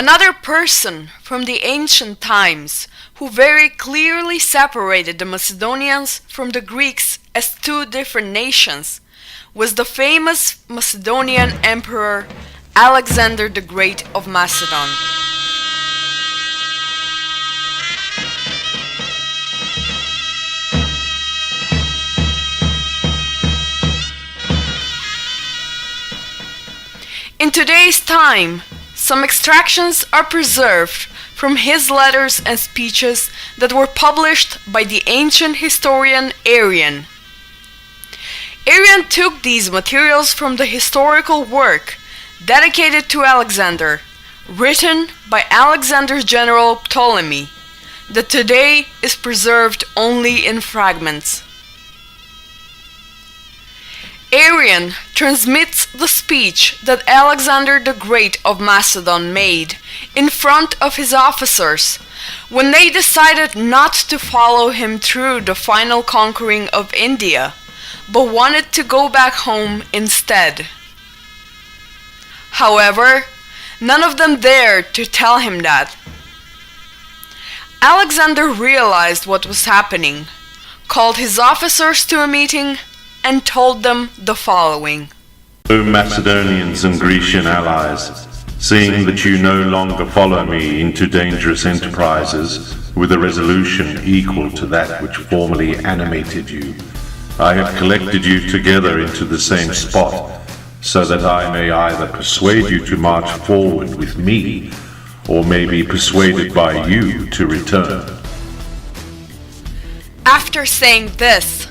Another person from the ancient times who very clearly separated the Macedonians from the Greeks as two different nations was the famous Macedonian emperor Alexander the Great of Macedon. In today's time, some extractions are preserved from his letters and speeches that were published by the ancient historian Arrian. Arrian took these materials from the historical work dedicated to Alexander, written by Alexander's general Ptolemy, that today is preserved only in fragments. Arrian transmits the speech that Alexander the Great of Macedon made in front of his officers when they decided not to follow him through the final conquering of India, but wanted to go back home instead. However, none of them dared to tell him that. Alexander realized what was happening, called his officers to a meeting, and told them the following. O Macedonians and Grecian allies, seeing that you no longer follow me into dangerous enterprises with a resolution equal to that which formerly animated you, I have collected you together into the same spot, so that I may either persuade you to march forward with me, or may be persuaded by you to return. After saying this,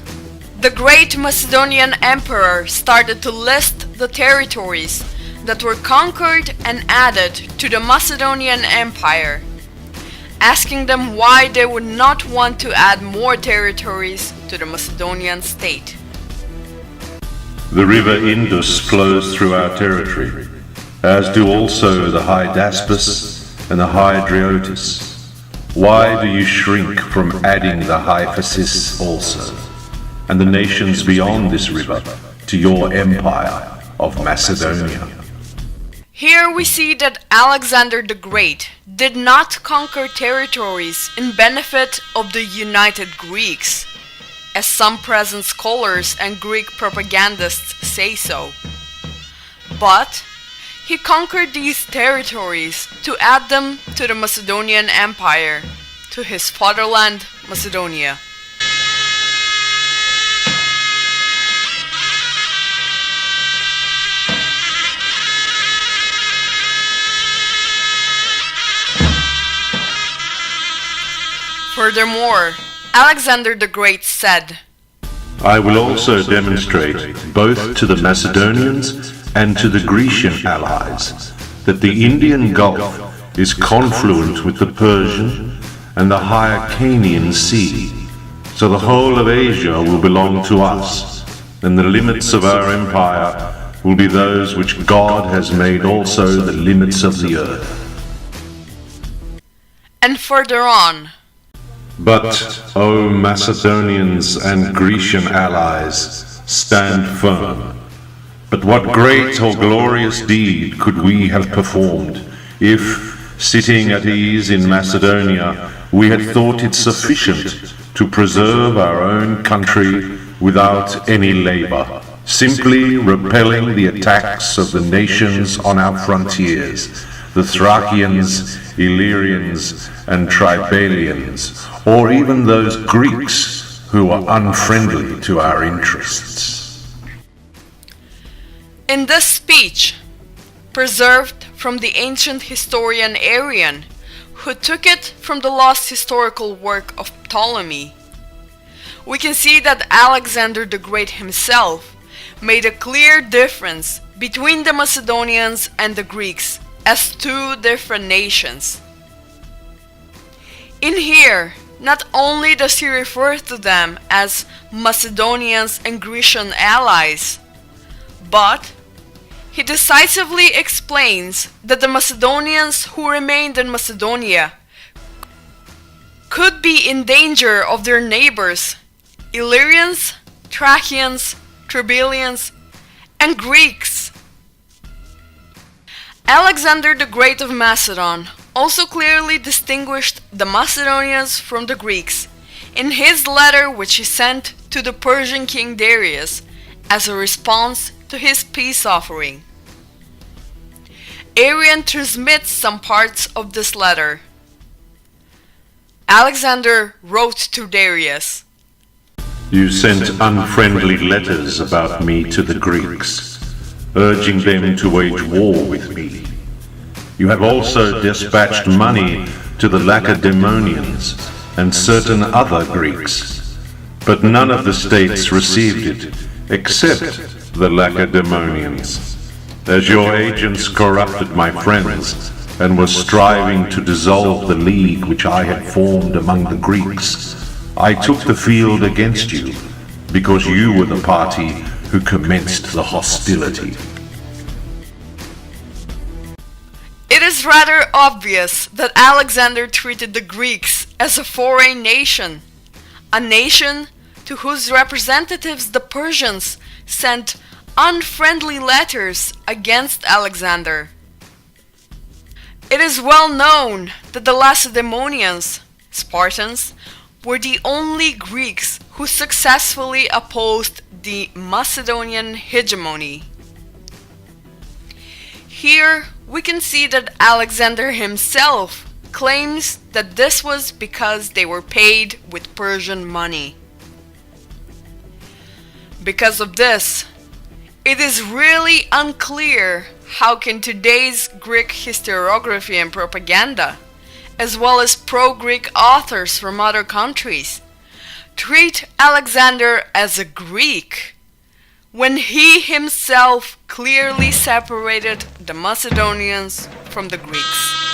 the great Macedonian emperor started to list the territories that were conquered and added to the Macedonian Empire, asking them why they would not want to add more territories to the Macedonian state. The river Indus flows through our territory, as do also the Hydaspes and the Hydriotis. Why do you shrink from adding the Hyphasis also, and the nations beyond this river, to your empire of Macedonia? Here we see that Alexander the Great did not conquer territories in benefit of the united Greeks, as some present scholars and Greek propagandists say so. But he conquered these territories to add them to the Macedonian Empire, to his fatherland, Macedonia. Furthermore, Alexander the Great said, I will also demonstrate, both to the Macedonians and to the Grecian allies, that the Indian Gulf is confluent with the Persian and the Hyrcanian Sea, so the whole of Asia will belong to us, and the limits of our empire will be those which God has made also the limits of the earth. And further on, But, O Macedonians and Grecian allies, stand firm. But what great or glorious deed could we have performed, if, sitting at ease in Macedonia, we had thought it sufficient to preserve our own country without any labor, simply repelling the attacks of the nations on our frontiers, the Thracians, Illyrians, and Tribalians, or even those Greeks who are unfriendly to our interests. in this speech, preserved from the ancient historian Arrian, who took it from the lost historical work of Ptolemy, we can see that Alexander the Great himself made a clear difference between the Macedonians and the Greeks as two different nations. In here, not only does he refer to them as Macedonians and Grecian allies, but he decisively explains that the Macedonians who remained in Macedonia could be in danger of their neighbors, Illyrians, Thracians, Tribalians, and Greeks. Alexander the Great of Macedon also clearly distinguished the Macedonians from the Greeks in his letter which he sent to the Persian king Darius as a response to his peace offering. Arrian transmits some parts of this letter. Alexander wrote to Darius, You sent unfriendly letters about me to the Greeks, urging them to wage war with me. You have also dispatched money to the Lacedaemonians and certain other Greeks, but none of the states received it, except the Lacedaemonians. As your agents corrupted my friends and were striving to dissolve the league which I had formed among the Greeks, I took the field against you, because you were the party who commenced the hostility. It is rather obvious that Alexander treated the Greeks as a foreign nation, a nation to whose representatives the Persians sent unfriendly letters against Alexander. It is well known that the Lacedaemonians, Spartans, were the only Greeks who successfully opposed the Macedonian hegemony. Here we can see that Alexander himself claims that this was because they were paid with Persian money. Because of this, it is really unclear how can today's Greek historiography and propaganda, as well as pro-Greek authors from other countries, treat Alexander as a Greek, when he himself clearly separated the Macedonians from the Greeks.